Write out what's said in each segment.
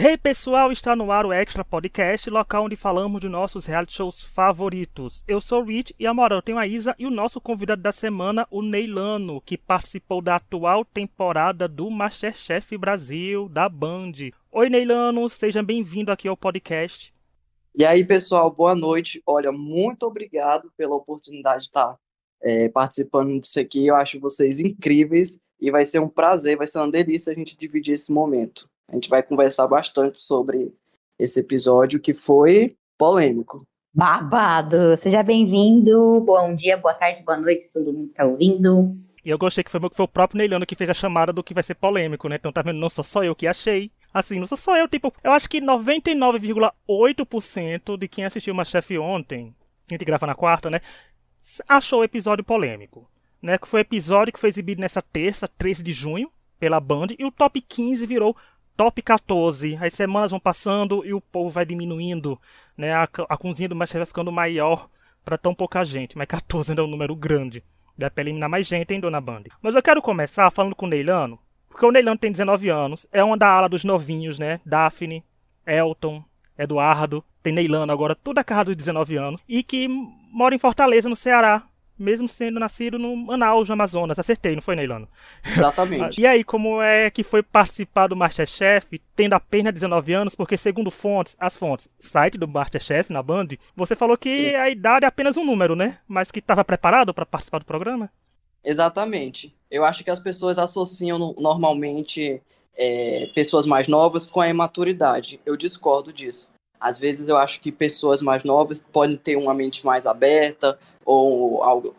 Hey pessoal, está no ar o Extra Podcast, local onde falamos de nossos reality shows favoritos. Eu sou o Rich e agora eu tenho a Isa e o nosso convidado da semana, o Neilano, que participou da atual temporada do MasterChef Brasil, da Band. Oi Neilano, seja bem-vindo aqui ao podcast. E aí, pessoal, boa noite. Olha, muito obrigado pela oportunidade de estar participando disso aqui. Eu acho vocês incríveis e vai ser um prazer, vai ser uma delícia a gente dividir esse momento. A gente vai conversar bastante sobre esse episódio que foi polêmico. Babado! Seja bem-vindo. Bom dia, boa tarde, boa noite, todo mundo que tá ouvindo. E eu gostei que foi o próprio Neilano que fez a chamada do que vai ser polêmico, né? Então tá vendo, não sou só eu que achei. Assim, não sou só eu, tipo, eu acho que 99,8% de quem assistiu o MasterChef ontem, a gente grava na quarta, né, achou o episódio polêmico, né, que foi o episódio que foi exibido nessa terça, 13 de junho, pela Band, e o top 15 virou top 14. As semanas vão passando e o povo vai diminuindo, né, a cozinha do MasterChef vai ficando maior para tão pouca gente, mas 14 ainda é um número grande, dá pra eliminar mais gente, hein, dona Band. Mas eu quero começar falando com o Neilano, porque o Neilano tem 19 anos, é uma da ala dos novinhos, né? Daphne, Elton, Eduardo, tem Neilano agora, tudo a cara dos 19 anos, e que mora em Fortaleza, no Ceará, mesmo sendo nascido no Manaus, no Amazonas. Acertei, não foi, Neilano? Exatamente. E aí, como é que foi participar do MasterChef, tendo apenas 19 anos, porque segundo as fontes, site do MasterChef, na Band, você falou que a idade é apenas um número, né? Mas que estava preparado para participar do programa? Exatamente. Eu acho que as pessoas associam normalmente pessoas mais novas com a imaturidade. Eu discordo disso. Às vezes eu acho que pessoas mais novas podem ter uma mente mais aberta ou algo,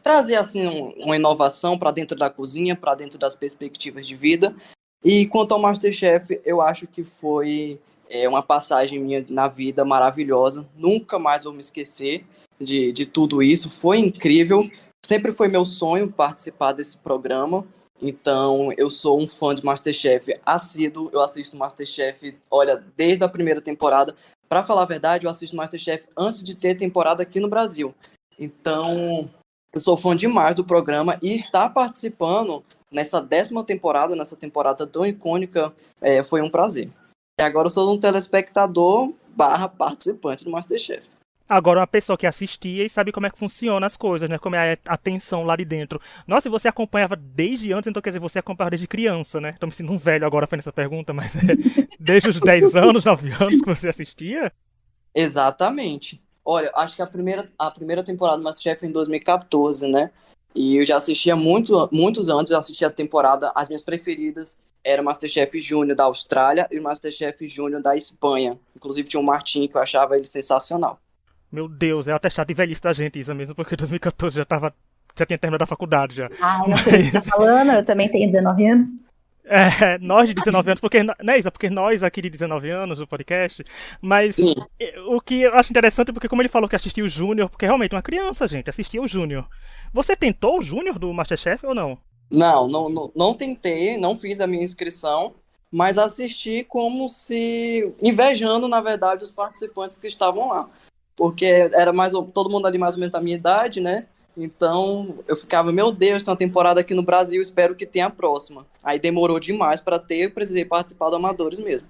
trazer assim uma inovação para dentro da cozinha, para dentro das perspectivas de vida. E quanto ao MasterChef, eu acho que foi uma passagem minha na vida maravilhosa. Nunca mais vou me esquecer de tudo isso. Foi incrível. Sempre foi meu sonho participar desse programa, então eu sou um fã de MasterChef assíduo, eu assisto MasterChef, olha, desde a primeira temporada. Para falar a verdade, eu assisto MasterChef antes de ter temporada aqui no Brasil. Então, eu sou fã demais do programa e estar participando nessa 10ª temporada, nessa temporada tão icônica, foi um prazer. E agora eu sou um telespectador / participante do MasterChef. Agora, uma pessoa que assistia e sabe como é que funciona as coisas, né? Como é a tensão lá de dentro. Nossa, e você acompanhava desde antes, então quer dizer, você acompanhava desde criança, né? Tô me sentindo um velho agora fazendo essa pergunta, mas desde os 10 anos, 9 anos que você assistia? Exatamente. Olha, acho que a primeira temporada do MasterChef foi em 2014, né? E eu já assistia muitos anos, eu assistia a temporada, as minhas preferidas eram o MasterChef Júnior da Austrália e o MasterChef Júnior da Espanha. Inclusive tinha o Martim, que eu achava ele sensacional. Meu Deus, é o atestado de velhice da gente, Isa, mesmo, porque 2014 já tinha terminado a faculdade já. Ah, eu sei o que você tá falando, eu também tenho 19 anos. Nós de 19 anos, porque, né, Isa, porque nós aqui de 19 anos, o podcast, mas Sim. O que eu acho interessante é porque como ele falou que assistia o Júnior, porque realmente uma criança, gente, assistia o Júnior. Você tentou o Júnior do MasterChef ou não? Não tentei, não fiz a minha inscrição, mas assisti como se invejando, na verdade, os participantes que estavam lá. Porque era todo mundo ali mais ou menos da minha idade, né? Então eu ficava, meu Deus, tem uma temporada aqui no Brasil, espero que tenha a próxima. Aí demorou demais para ter, eu precisei participar do Amadores mesmo.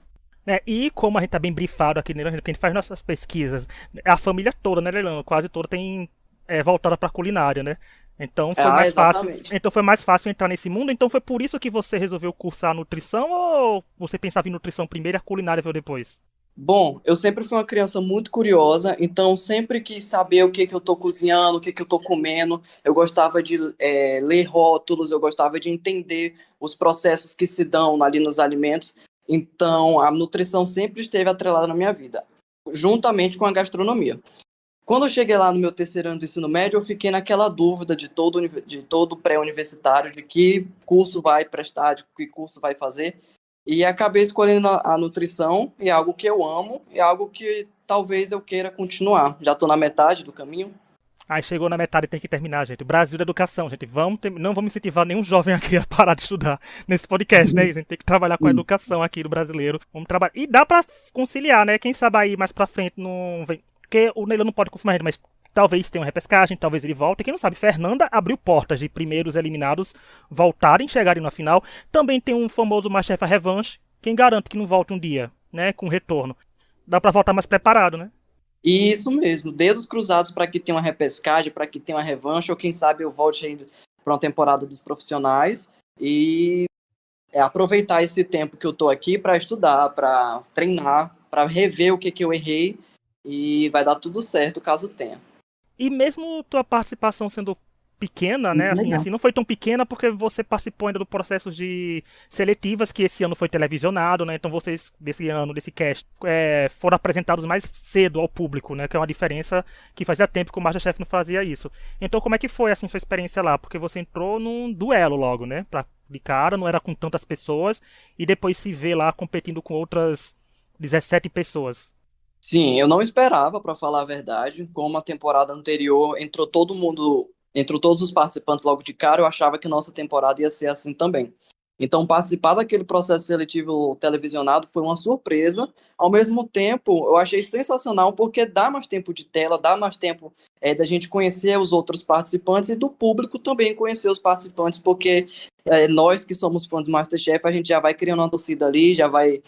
E como a gente tá bem brifado aqui, né, porque a gente faz nossas pesquisas, a família toda, né, Leilão, quase toda tem voltada pra culinária, né? Então foi mais fácil. Exatamente. Então foi mais fácil entrar nesse mundo. Então foi por isso que você resolveu cursar nutrição ou você pensava em nutrição primeiro e a culinária veio depois? Bom, eu sempre fui uma criança muito curiosa, então sempre quis saber o que eu tô cozinhando, o que eu tô comendo. Eu gostava de ler rótulos, eu gostava de entender os processos que se dão ali nos alimentos. Então, a nutrição sempre esteve atrelada na minha vida, juntamente com a gastronomia. Quando eu cheguei lá no meu terceiro ano do ensino médio, eu fiquei naquela dúvida de todo pré-universitário, de que curso vai prestar, de que curso vai fazer. E acabei escolhendo a nutrição, é algo que eu amo, é algo que talvez eu queira continuar. Já estou na metade do caminho. Aí chegou na metade e tem que terminar, gente. Brasil da educação, gente. Não vamos incentivar nenhum jovem aqui a parar de estudar nesse podcast, né? A gente tem que trabalhar com a educação aqui do brasileiro. Vamos trabalhar. E dá pra conciliar, né? Quem sabe aí mais pra frente não vem. Porque o Neilão não pode confirmar, mas talvez tenha uma repescagem, talvez ele volte. Quem não sabe, Fernanda abriu portas de primeiros eliminados voltarem, chegarem na final. Também tem um famoso MasterChef Revanche, quem garante que não volte um dia, né, com retorno? Dá pra voltar mais preparado, né? Isso mesmo, dedos cruzados para que tenha uma repescagem, para que tenha uma revanche, ou quem sabe eu volte ainda para uma temporada dos profissionais e aproveitar esse tempo que eu tô aqui para estudar, para treinar, para rever o que eu errei e vai dar tudo certo caso tenha. E mesmo tua participação sendo pequena, né? Muito Assim, legal. assim, não foi tão pequena porque você participou ainda do processo de seletivas, que esse ano foi televisionado, né? Então vocês, desse ano, desse cast, foram apresentados mais cedo ao público, né? Que é uma diferença que fazia tempo que o MasterChef não fazia isso. Então como é que foi, assim, sua experiência lá? Porque você entrou num duelo logo, né? De cara, não era com tantas pessoas, e depois se vê lá competindo com outras 17 pessoas. Sim, eu não esperava, para falar a verdade. Como a temporada anterior entrou todo mundo, entrou todos os participantes logo de cara, eu achava que nossa temporada ia ser assim também. Então, participar daquele processo seletivo televisionado foi uma surpresa. Ao mesmo tempo, eu achei sensacional porque dá mais tempo de tela, dá mais tempo da gente conhecer os outros participantes e do público também conhecer os participantes, porque nós que somos fãs do MasterChef, a gente já vai criando uma torcida ali, já vai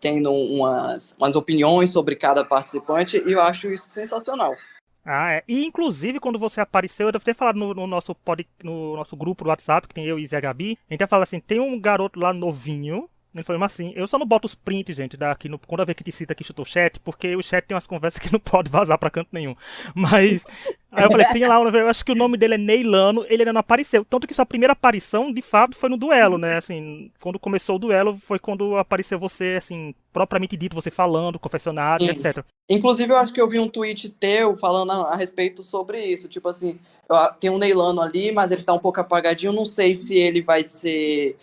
tendo umas opiniões sobre cada participante, e eu acho isso sensacional. Ah, é. E inclusive quando você apareceu, eu devo ter falado no nosso grupo do WhatsApp, que tem eu, Izzy e a Gabi, a gente ia falar assim, tem um garoto lá novinho. Ele falou, mas assim, eu só não boto os prints, gente, daqui quando eu ver que te cita aqui o chat, porque o chat tem umas conversas que não pode vazar pra canto nenhum. Mas, aí eu falei, tem lá, eu acho que o nome dele é Neilano, ele ainda não apareceu. Tanto que sua primeira aparição, de fato, foi no duelo, né? Assim, quando começou o duelo, foi quando apareceu você, assim, propriamente dito, você falando, confessionário, Sim. etc. Inclusive, eu acho que eu vi um tweet teu falando a respeito sobre isso. Tipo assim, tem um Neilano ali, mas ele tá um pouco apagadinho. Não sei se ele vai ser.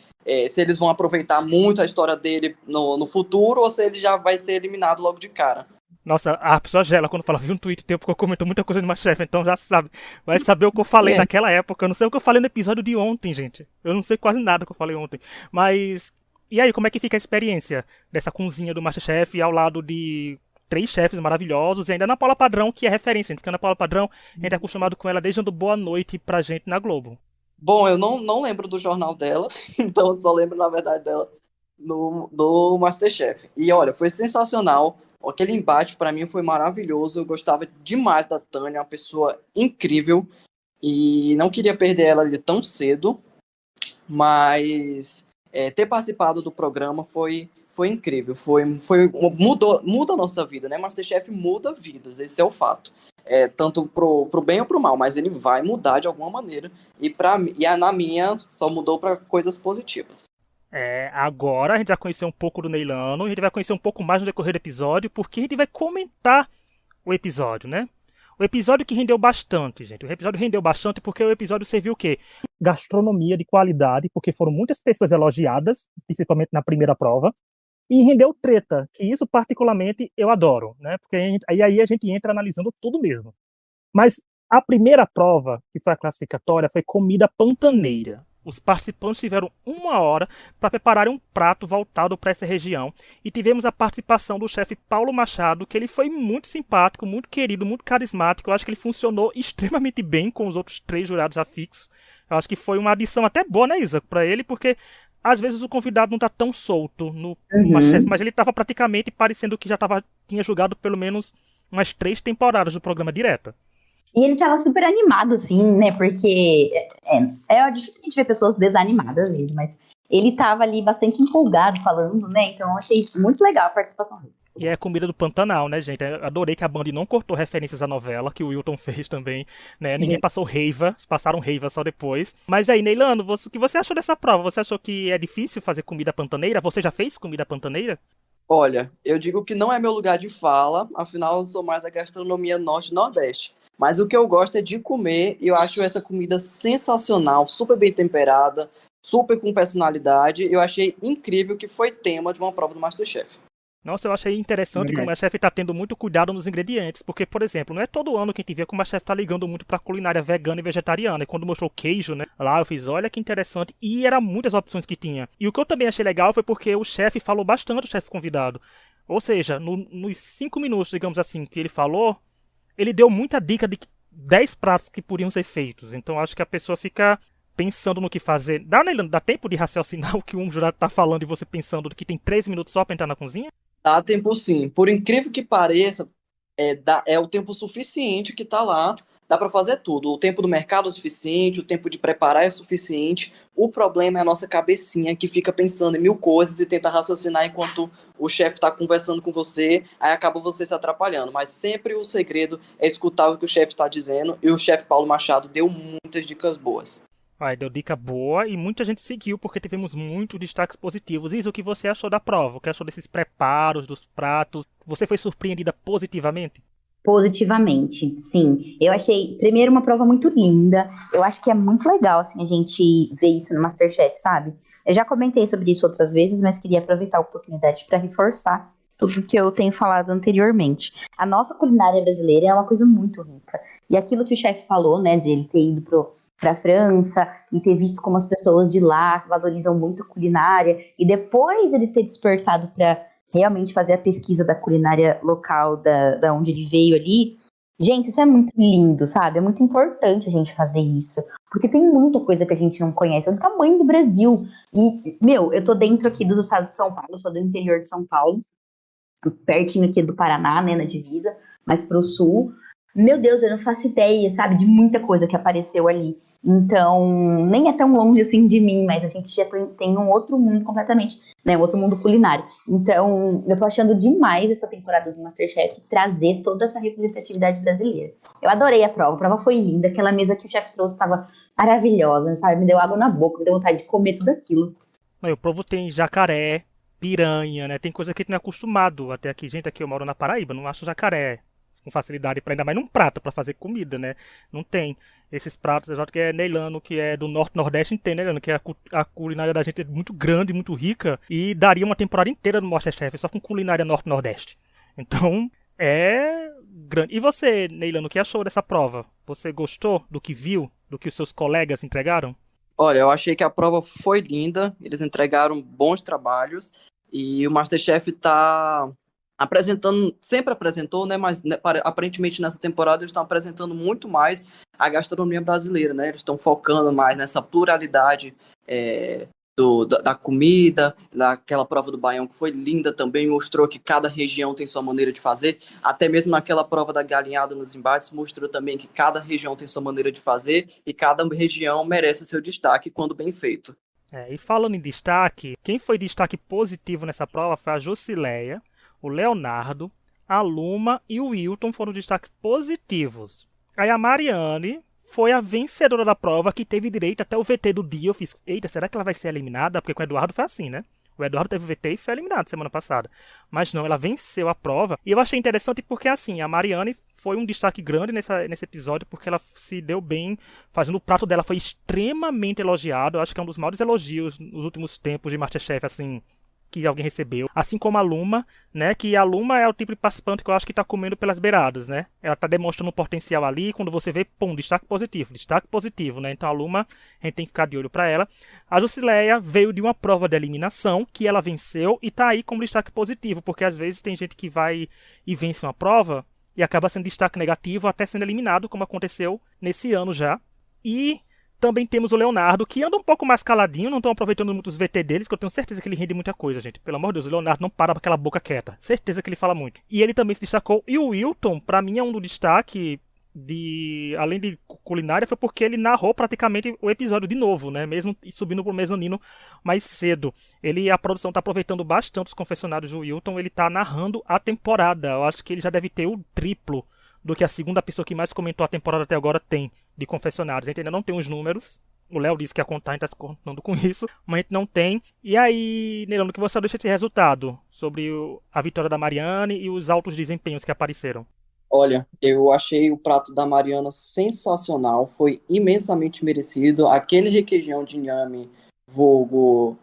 Se eles vão aproveitar muito a história dele no futuro ou se ele já vai ser eliminado logo de cara. Nossa, a pessoa gela quando fala, vi um tweet teu, porque eu comento muita coisa de MasterChef, então já sabe. Vai saber o que eu falei naquela época. Eu não sei o que eu falei no episódio de ontem, gente. Eu não sei quase nada que eu falei ontem. Mas, e aí, como é que fica a experiência dessa cozinha do MasterChef ao lado de 3 chefes maravilhosos e ainda Ana Paula Padrão, que é referência, porque a Ana Paula Padrão, a gente é acostumado com ela desde dando boa noite pra gente na Globo. Bom, eu não lembro do jornal dela, então eu só lembro, na verdade, dela do MasterChef. E olha, foi sensacional. Aquele embate, para mim, foi maravilhoso. Eu gostava demais da Tânia, uma pessoa incrível. E não queria perder ela ali tão cedo. Mas ter participado do programa foi incrível. Muda a nossa vida, né? MasterChef muda vidas, esse é o fato. Tanto pro bem ou pro mal, mas ele vai mudar de alguma maneira. Na minha, só mudou para coisas positivas. Agora a gente já conheceu um pouco do Neilano, a gente vai conhecer um pouco mais no decorrer do episódio, porque a gente vai comentar o episódio, né? O episódio que rendeu bastante, gente. O episódio rendeu bastante porque o episódio serviu o quê? Gastronomia de qualidade, porque foram muitas pessoas elogiadas, principalmente na primeira prova, e rendeu treta, que isso particularmente eu adoro, né? Porque aí a gente entra analisando tudo mesmo. Mas a primeira prova, que foi a classificatória, foi comida pantaneira. Os participantes tiveram 1 hora para prepararem um prato voltado para essa região. E tivemos a participação do chefe Paulo Machado, que ele foi muito simpático, muito querido, muito carismático. Eu acho que ele funcionou extremamente bem com os outros 3 jurados já fixos. Eu acho que foi uma adição até boa, né, Isa, para ele, porque às vezes o convidado não está tão solto no MasterChef, mas ele estava praticamente parecendo que tinha jogado pelo menos umas 3 temporadas do programa direta. E ele tava super animado, assim, né? Porque é difícil a gente ver pessoas desanimadas mesmo, mas ele tava ali bastante empolgado falando, né? Então eu achei muito legal a participação dele. E é comida do Pantanal, né, gente? Eu adorei que a Band não cortou referências à novela, que o Wilton fez também, né? Ninguém passou raiva, passaram raiva só depois. Mas aí, Neilano, o que você achou dessa prova? Você achou que é difícil fazer comida pantaneira? Você já fez comida pantaneira? Olha, eu digo que não é meu lugar de fala, afinal eu sou mais da gastronomia norte-nordeste. Mas o que eu gosto é de comer e eu acho essa comida sensacional, super bem temperada, super com personalidade. Eu achei incrível que foi tema de uma prova do MasterChef. Nossa, eu achei interessante que o MasterChef está tendo muito cuidado nos ingredientes, porque, por exemplo, não é todo ano que a gente vê que o MasterChef está ligando muito para culinária vegana e vegetariana. E quando mostrou queijo, né, lá eu fiz, olha que interessante, e eram muitas opções que tinha. E o que eu também achei legal foi porque o chefe falou bastante, o chefe convidado. Ou seja, nos 5 minutos, digamos assim, que ele falou, ele deu muita dica de 10 pratos que poderiam ser feitos. Então acho que a pessoa fica pensando no que fazer. Dá tempo de raciocinar o que um jurado tá falando e você pensando que tem 3 minutos só pra entrar na cozinha? Dá tempo sim. Por incrível que pareça, é o tempo suficiente que tá lá. Dá para fazer tudo. O tempo do mercado é suficiente, o tempo de preparar é suficiente. O problema é a nossa cabecinha que fica pensando em mil coisas e tenta raciocinar enquanto o chefe está conversando com você, aí acaba você se atrapalhando. Mas sempre o segredo é escutar o que o chefe está dizendo, e o chefe Paulo Machado deu muitas dicas boas. Vai, deu dica boa e muita gente seguiu porque tivemos muitos destaques positivos. Isa, o que você achou da prova? O que achou desses preparos, dos pratos? Você foi surpreendida positivamente? Positivamente, sim. Eu achei, primeiro, uma prova muito linda. Eu acho que é muito legal, assim, a gente ver isso no MasterChef, sabe? Eu já comentei sobre isso outras vezes, mas queria aproveitar a oportunidade para reforçar tudo que eu tenho falado anteriormente. A nossa culinária brasileira é uma coisa muito rica. E aquilo que o chefe falou, né, de ele ter ido para a França e ter visto como as pessoas de lá valorizam muito a culinária, e depois ele ter despertado para realmente fazer a pesquisa da culinária local, da onde ele veio ali. Gente, isso é muito lindo, sabe? É muito importante a gente fazer isso, porque tem muita coisa que a gente não conhece, é do tamanho do Brasil. E, meu, eu tô dentro aqui do estado de São Paulo, sou do interior de São Paulo, pertinho aqui do Paraná, né, na divisa, mais pro sul. Meu Deus, eu não faço ideia, sabe, de muita coisa que apareceu ali. Então, nem é tão longe assim de mim, mas a gente já tem um outro mundo completamente, né, um outro mundo culinário. Então, eu tô achando demais essa temporada do MasterChef trazer toda essa representatividade brasileira. Eu adorei a prova foi linda, aquela mesa que o chefe trouxe estava maravilhosa, sabe, me deu água na boca, me deu vontade de comer tudo aquilo. O povo tem jacaré, piranha, né? Tem coisa que a gente não é acostumado. Até aqui, gente, aqui eu moro na Paraíba, não acho jacaré com facilidade para ainda mais num prato para fazer comida, né? Não tem esses pratos exóticos que é Neilano, que é do Norte Nordeste, entende, né, Neilano? Que a culinária da gente é muito grande, muito rica e daria uma temporada inteira no MasterChef só com culinária Norte Nordeste. Então, é grande. E você, Neilano, o que achou dessa prova? Você gostou do que viu, do que os seus colegas entregaram? Olha, eu achei que a prova foi linda, eles entregaram bons trabalhos, e o MasterChef está apresentando, sempre apresentou, né, mas aparentemente nessa temporada eles estão apresentando muito mais a gastronomia brasileira, né, eles estão focando mais nessa pluralidade da comida, daquela prova do Baião que foi linda também, mostrou que cada região tem sua maneira de fazer, até mesmo naquela prova da galinhada nos embates, mostrou também que cada região tem sua maneira de fazer e cada região merece seu destaque quando bem feito. E falando em destaque, quem foi destaque positivo nessa prova foi a Jusileia, o Leonardo, a Luma e o Wilton foram destaques positivos. Aí a Mariane foi a vencedora da prova, que teve direito até o VT do dia. Eu fiz, eita, será que ela vai ser eliminada? Porque com o Eduardo foi assim, né? O Eduardo teve o VT e foi eliminado semana passada. Mas não, ela venceu a prova. E eu achei interessante porque, assim, a Mariane foi um destaque grande nesse episódio, porque ela se deu bem fazendo o prato dela. Foi extremamente elogiado. Eu acho que é um dos maiores elogios nos últimos tempos de MasterChef, assim, que alguém recebeu. Assim como a Luma, né? Que a Luma é o tipo de participante que eu acho que tá comendo pelas beiradas, né? Ela tá demonstrando um potencial ali, e quando você vê, pum, destaque positivo, né? Então a Luma, a gente tem que ficar de olho pra ela. A Jusileia veio de uma prova de eliminação, que ela venceu, e tá aí como destaque positivo, porque às vezes tem gente que vai e vence uma prova, e acaba sendo destaque negativo, até sendo eliminado, como aconteceu nesse ano já. E também temos o Leonardo, que anda um pouco mais caladinho, não estão aproveitando muito os VT deles, que eu tenho certeza que ele rende muita coisa, gente. Pelo amor de Deus, o Leonardo não para com aquela boca quieta. Certeza que ele fala muito. E ele também se destacou. E o Wilton, pra mim, é um do destaque além de culinária, foi porque ele narrou praticamente o episódio de novo, né? Mesmo subindo pro mezanino mais cedo. A produção tá aproveitando bastante os confessionários do Wilton, ele tá narrando a temporada. Eu acho que ele já deve ter o triplo do que a segunda pessoa que mais comentou a temporada até agora tem de confessionários. A gente ainda não tem os números. O Léo disse que ia contar, a gente tá contando com isso, mas a gente não tem. E aí, Neilano, o que você deixa esse resultado sobre a vitória da Mariane e os altos desempenhos que apareceram? Olha, eu achei o prato da Mariana sensacional, foi imensamente merecido. Aquele requeijão de inhame, vulgo,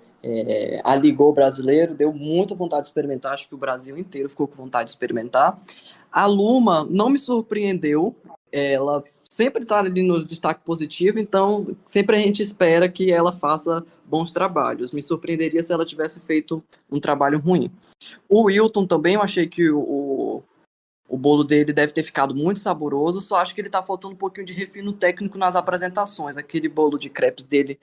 aligou brasileiro, deu muita vontade de experimentar, acho que o Brasil inteiro ficou com vontade de experimentar. A Luma não me surpreendeu, ela sempre está ali no destaque positivo, então sempre a gente espera que ela faça bons trabalhos. Me surpreenderia se ela tivesse feito um trabalho ruim. O Wilton também, eu achei que o O bolo dele deve ter ficado muito saboroso, só acho que ele tá faltando um pouquinho de refino técnico nas apresentações. Aquele bolo de crepes dele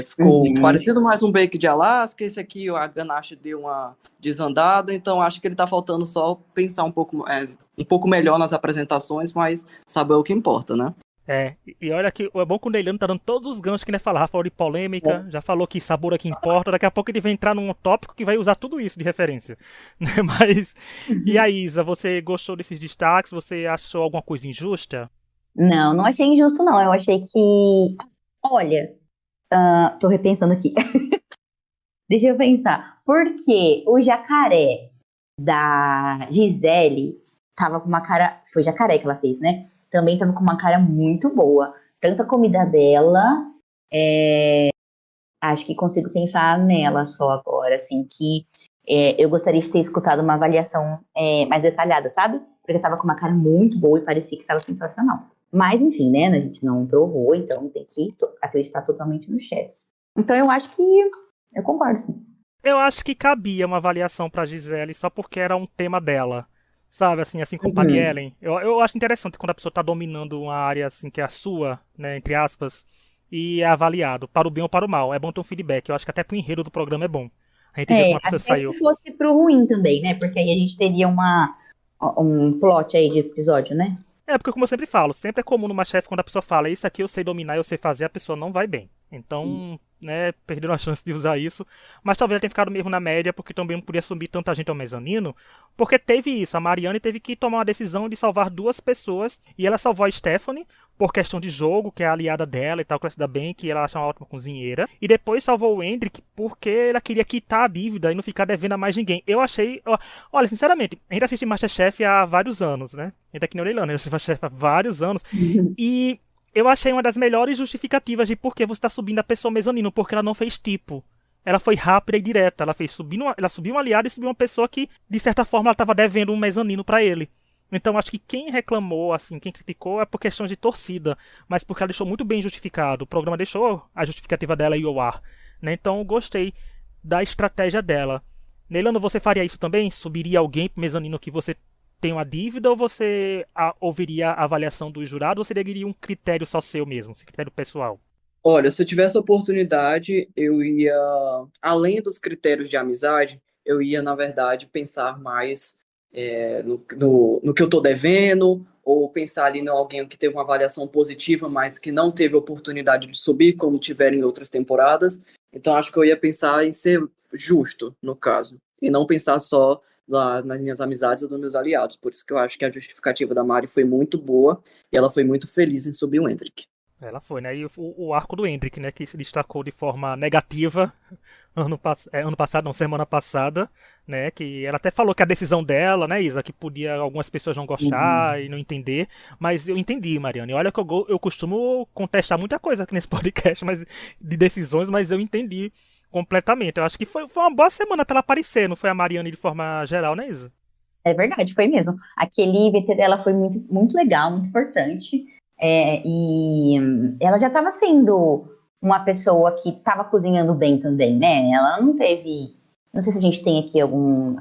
ficou parecido mais um bake de Alasca, esse aqui a ganache deu uma desandada, então acho que ele tá faltando só pensar um pouco melhor nas apresentações, mas saber o que importa, né? E olha que é bom que o Neilano tá dando todos os ganchos que ele falar. Falou de polêmica, já falou que sabor é que importa. Daqui a pouco ele vai entrar num tópico que vai usar tudo isso de referência. Né? Mas, e a Isa, você gostou desses destaques? Você achou alguma coisa injusta? Não, não achei injusto, não. Eu achei que. Olha, tô repensando aqui. Deixa eu pensar. Porque o jacaré da Gisele tava com uma cara. Foi jacaré que ela fez, né? Também tava com uma cara muito boa. Tanto a comida dela, acho que consigo pensar nela só agora, assim, que eu gostaria de ter escutado uma avaliação mais detalhada, sabe? Porque tava com uma cara muito boa e parecia que tava sensacional. Mas, enfim, né, a gente não provou, então tem que acreditar totalmente nos chefs. Então eu acho que eu concordo, sim. Eu acho que cabia uma avaliação pra Gisele só porque era um tema dela. Sabe, assim como Paty Ellen. Eu acho interessante quando a pessoa tá dominando uma área assim que é a sua, né, entre aspas, e é avaliado, para o bem ou para o mal. É bom ter um feedback. Eu acho que até pro enredo do programa é bom. A gente vê como a pessoa Até saiu. se fosse pro ruim também, né? Porque aí a gente teria um plot aí de episódio, né? Porque como eu sempre falo, sempre é comum no MasterChef quando a pessoa fala isso aqui eu sei dominar, eu sei fazer, a pessoa não vai bem. Então, né, perderam a chance de usar isso. Mas talvez ela tenha ficado mesmo na média, porque também não podia subir tanta gente ao mezanino. Porque teve isso, a Mariane teve que tomar uma decisão de salvar 2 pessoas. E ela salvou a Stephanie, por questão de jogo, que é a aliada dela e tal, que ela se dá bem, que ela acha uma ótima cozinheira. E depois salvou o Hendrik, porque ela queria quitar a dívida e não ficar devendo a mais ninguém. Eu achei... Olha, sinceramente, a gente assiste MasterChef há vários anos, né? A gente é que nem o Leilano, a gente assiste MasterChef há vários anos. E... eu achei uma das melhores justificativas de por que você está subindo a pessoa mezanino, porque ela não fez tipo. Ela foi rápida e direta. Ela subiu um aliado e subiu uma pessoa que, de certa forma, ela estava devendo um mezanino para ele. Então, acho que quem reclamou, assim, quem criticou é por questão de torcida, mas porque ela deixou muito bem justificado. O programa deixou a justificativa dela ir ao ar. Né? Então, eu gostei da estratégia dela. Neilano, você faria isso também? Subiria alguém pro mezanino que você tem uma dívida, ou você ouviria a avaliação do jurado, ou você seguiria um critério só seu mesmo, esse critério pessoal? Olha, se eu tivesse a oportunidade, eu ia, além dos critérios de amizade, eu ia, na verdade, pensar mais no que eu estou devendo, ou pensar ali em alguém que teve uma avaliação positiva, mas que não teve oportunidade de subir, como tiveram em outras temporadas. Então, acho que eu ia pensar em ser justo, no caso, e não pensar só lá nas minhas amizades ou nos meus aliados. Por isso que eu acho que a justificativa da Mari foi muito boa, e ela foi muito feliz em subir o Hendrik. Ela foi, né? E o arco do Hendrik, né? Que se destacou de forma negativa ano passado, não, semana passada, né? Que ela até falou que a decisão dela, né, Isa, que podia algumas pessoas não gostar e não entender, mas eu entendi, Mariana. E olha que eu costumo contestar muita coisa aqui nesse podcast, mas de decisões, mas eu entendi completamente. Eu acho que foi uma boa semana pra ela aparecer, não foi a Mariane de forma geral, né, Isa? É verdade, foi mesmo. Aquele VT dela foi muito, muito legal, muito importante. E ela já estava sendo uma pessoa que estava cozinhando bem também, né? Ela não teve... Não sei se a gente tem aqui alguns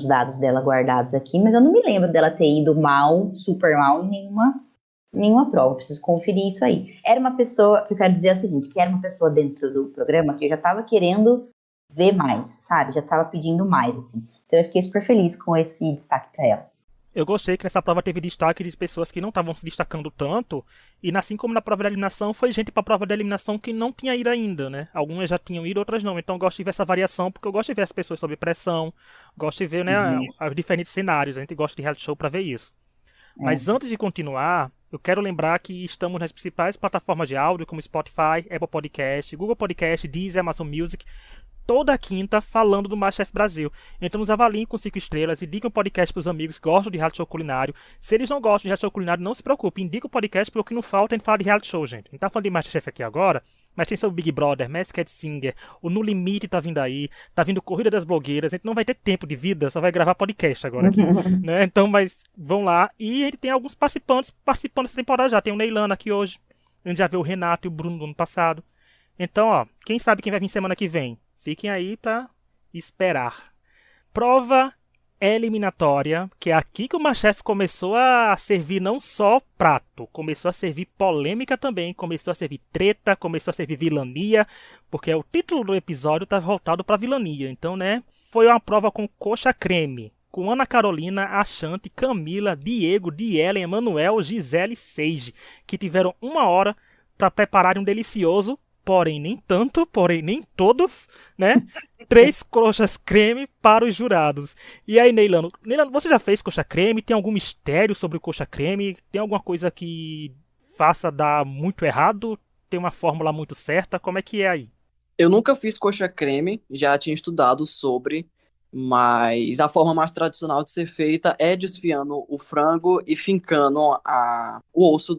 dados dela guardados aqui, mas eu não me lembro dela ter ido mal, super mal, em nenhuma prova. Preciso conferir isso aí. Era uma pessoa, que eu quero dizer é o seguinte, que era uma pessoa dentro do programa que eu já estava querendo ver mais, sabe? Já estava pedindo mais, assim. Então eu fiquei super feliz com esse destaque para ela. Eu gostei que nessa prova teve destaque de pessoas que não estavam se destacando tanto, e assim como na prova da eliminação, foi gente pra prova da eliminação que não tinha ido ainda, né? Algumas já tinham ido, outras não. Então eu gosto de ver essa variação, porque eu gosto de ver as pessoas sob pressão, gosto de ver, né, os diferentes cenários, a gente gosta de reality show pra ver isso. Mas antes de continuar, eu quero lembrar que estamos nas principais plataformas de áudio, como Spotify, Apple Podcast, Google Podcast, Deezer, Amazon Music, toda quinta falando do MasterChef Brasil. Então nos avaliem com 5 estrelas, indiquem o podcast para os amigos que gostam de reality show culinário. Se eles não gostam de reality show culinário, não se preocupe, indica o podcast, porque o que não falta é falar de reality show, gente. A gente tá falando de MasterChef aqui agora, mas tem sobre Big Brother, Masked Singer, o No Limite tá vindo aí, tá vindo Corrida das Blogueiras, a gente não vai ter tempo de vida, só vai gravar podcast agora aqui, né? Então, mas vão lá, e a gente tem alguns participantes participando dessa temporada já. Tem o Neilano aqui hoje, a gente já viu o Renato e o Bruno do ano passado. Então, ó, quem sabe quem vai vir semana que vem? Fiquem aí pra esperar. Prova eliminatória, que é aqui que o MasterChef começou a servir não só prato, começou a servir polêmica também, começou a servir treta, começou a servir vilania, porque o título do episódio tá voltado pra vilania. Então, né, foi uma prova com coxa creme, com Ana Carolina, Achante, Camila, Diego, Dielen, Emanuel, Gisele e Seiji, que tiveram 1 hora para prepararem um delicioso, porém nem tanto, porém nem todos, né? 3 coxas creme para os jurados. E aí, Neilano, você já fez coxa creme? Tem algum mistério sobre o coxa creme? Tem alguma coisa que faça dar muito errado? Tem uma fórmula muito certa? Como é que é aí? Eu nunca fiz coxa creme, já tinha estudado sobre, mas a forma mais tradicional de ser feita é desfiando o frango e fincando o osso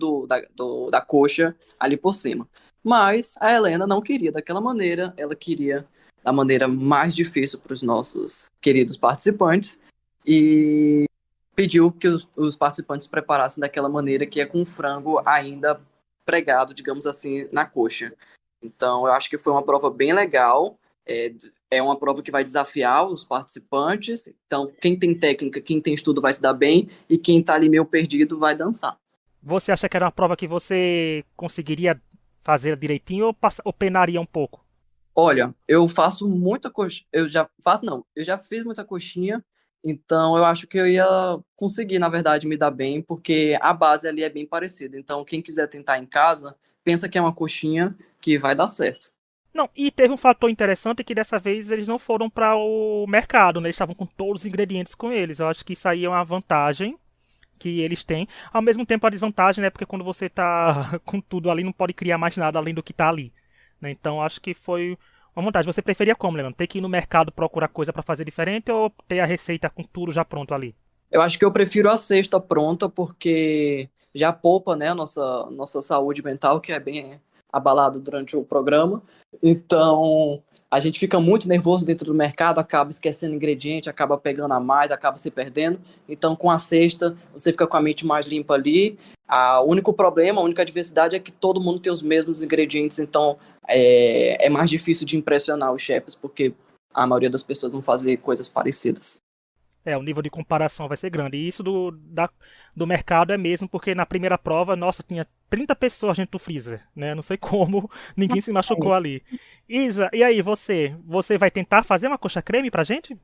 da coxa ali por cima. Mas a Helena não queria daquela maneira, ela queria da maneira mais difícil para os nossos queridos participantes e pediu que os participantes preparassem daquela maneira, que é com o frango ainda pregado, digamos assim, na coxa. Então, eu acho que foi uma prova bem legal. É uma prova que vai desafiar os participantes. Então, quem tem técnica, quem tem estudo vai se dar bem, e quem tá ali meio perdido vai dançar. Você acha que era uma prova que você conseguiria fazer direitinho ou penaria um pouco? Olha, eu faço muita coxinha. Eu já faço, não. Eu já fiz muita coxinha. Então, eu acho que eu ia conseguir, na verdade, me dar bem, porque a base ali é bem parecida. Então, quem quiser tentar em casa, pensa que é uma coxinha que vai dar certo. Não, e teve um fator interessante que dessa vez eles não foram para o mercado, né? Eles estavam com todos os ingredientes com eles. Eu acho que isso aí é uma vantagem que eles têm. Ao mesmo tempo a desvantagem, né? Porque quando você tá com tudo ali, não pode criar mais nada além do que tá ali, né? Então acho que foi uma vantagem. Você preferia como, Leandro? Ter que ir no mercado procurar coisa para fazer diferente ou ter a receita com tudo já pronto ali? Eu acho que eu prefiro a cesta pronta, porque já poupa, né, a nossa saúde mental, que é bem abalada durante o programa. Então, a gente fica muito nervoso dentro do mercado, acaba esquecendo ingrediente, acaba pegando a mais, acaba se perdendo. Então, com a cesta, você fica com a mente mais limpa ali. O único problema, a única adversidade é que todo mundo tem os mesmos ingredientes, então é mais difícil de impressionar os chefes, porque a maioria das pessoas vão fazer coisas parecidas. O nível de comparação vai ser grande. E isso do mercado é mesmo, porque na primeira prova, nossa, tinha 30 pessoas dentro do freezer, né? Não sei como, ninguém se machucou ali. Isa, e aí, você vai tentar fazer uma coxa creme pra gente?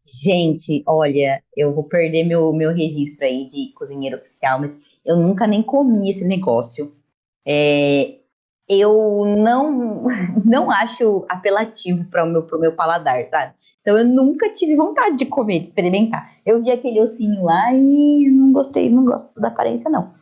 Gente, olha, eu vou perder meu registro aí de cozinheiro oficial, mas eu nunca nem comi esse negócio. Eu não acho apelativo para pro meu paladar, sabe? Então eu nunca tive vontade de comer, de experimentar. Eu vi aquele ossinho lá e não gostei, não gosto da aparência, não.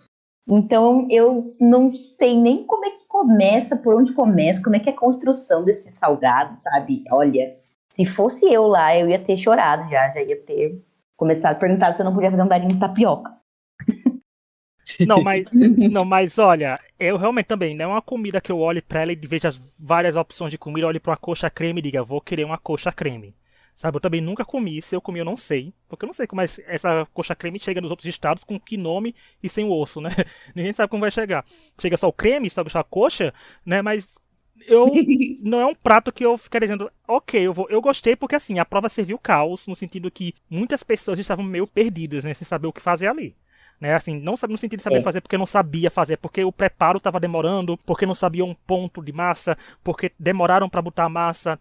Então eu não sei nem como é que começa, por onde começa, como é que é a construção desse salgado, sabe? Olha, se fosse eu lá, eu ia ter chorado já ia ter começado a perguntar se eu não podia fazer um darinho de tapioca. Não, mas olha, eu realmente também, não é uma comida que eu olhe pra ela e veja as várias opções de comida, eu olhe pra uma coxa creme e diga, vou querer uma coxa creme. Sabe, eu também nunca comi, se eu comi eu não sei, porque eu não sei como essa coxa creme chega nos outros estados com que nome e sem o osso, né? Ninguém sabe como vai chegar. Chega só o creme, só a coxa, né? Mas não é um prato que eu ficaria dizendo, ok, eu gostei porque assim, a prova serviu caos, no sentido que muitas pessoas estavam meio perdidas, né, sem saber o que fazer ali. Né, assim, não sabe no sentido de saber fazer porque não sabia fazer, porque o preparo estava demorando, porque não sabia um ponto de massa, porque demoraram para botar a massa,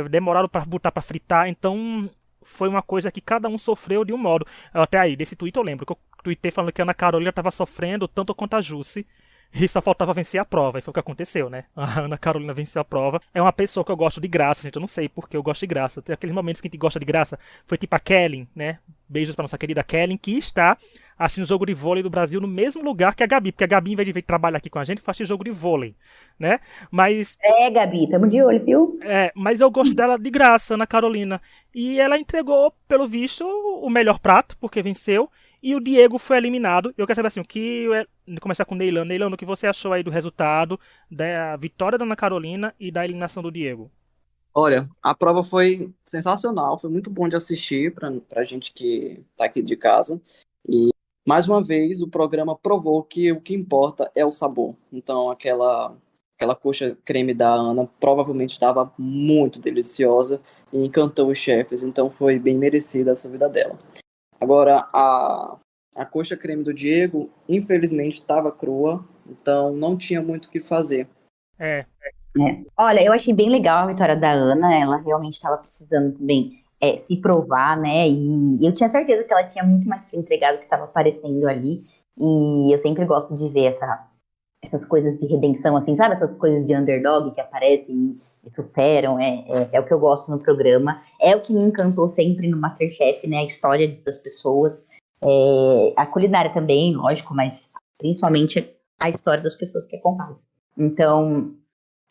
demoraram para botar para fritar, então foi uma coisa que cada um sofreu de um modo. Até aí, desse tweet eu lembro que eu tuitei falando que a Ana Carolina estava sofrendo tanto quanto a Jussi, e só faltava vencer a prova, e foi o que aconteceu, né? A Ana Carolina venceu a prova. É uma pessoa que eu gosto de graça, gente. Eu não sei porque eu gosto de graça. Tem aqueles momentos que a gente gosta de graça. Foi tipo a Kellen, né? Beijos pra nossa querida Kellen, que está assistindo o jogo de vôlei do Brasil no mesmo lugar que a Gabi. Porque a Gabi, em vez de vir trabalhar aqui com a gente, faz jogo de vôlei, né? Mas Gabi, tamo de olho, viu? mas eu gosto dela de graça, Ana Carolina. E ela entregou, pelo visto, o melhor prato, porque venceu. E o Diego foi eliminado. Eu quero saber assim, começar com o Neilano. Neilano, o que você achou aí do resultado da vitória da Ana Carolina e da eliminação do Diego? Olha, a prova foi sensacional, foi muito bom de assistir pra gente que tá aqui de casa. E, mais uma vez, o programa provou que o que importa é o sabor. Então, aquela aquela coxa creme da Ana provavelmente estava muito deliciosa e encantou os chefes, então foi bem merecida a subida dela. Agora, a coxa creme do Diego, infelizmente, estava crua, então não tinha muito o que fazer. É, Olha, eu achei bem legal a vitória da Ana, ela realmente estava precisando também se provar, né? E eu tinha certeza que ela tinha muito mais que entregar do que estava aparecendo ali. E eu sempre gosto de ver essas coisas de redenção, assim, sabe? Essas coisas de underdog que aparecem e superam. É o que eu gosto no programa. É o que me encantou sempre no MasterChef, né? A história das pessoas. A culinária também, lógico, mas principalmente a história das pessoas que é contada. Então,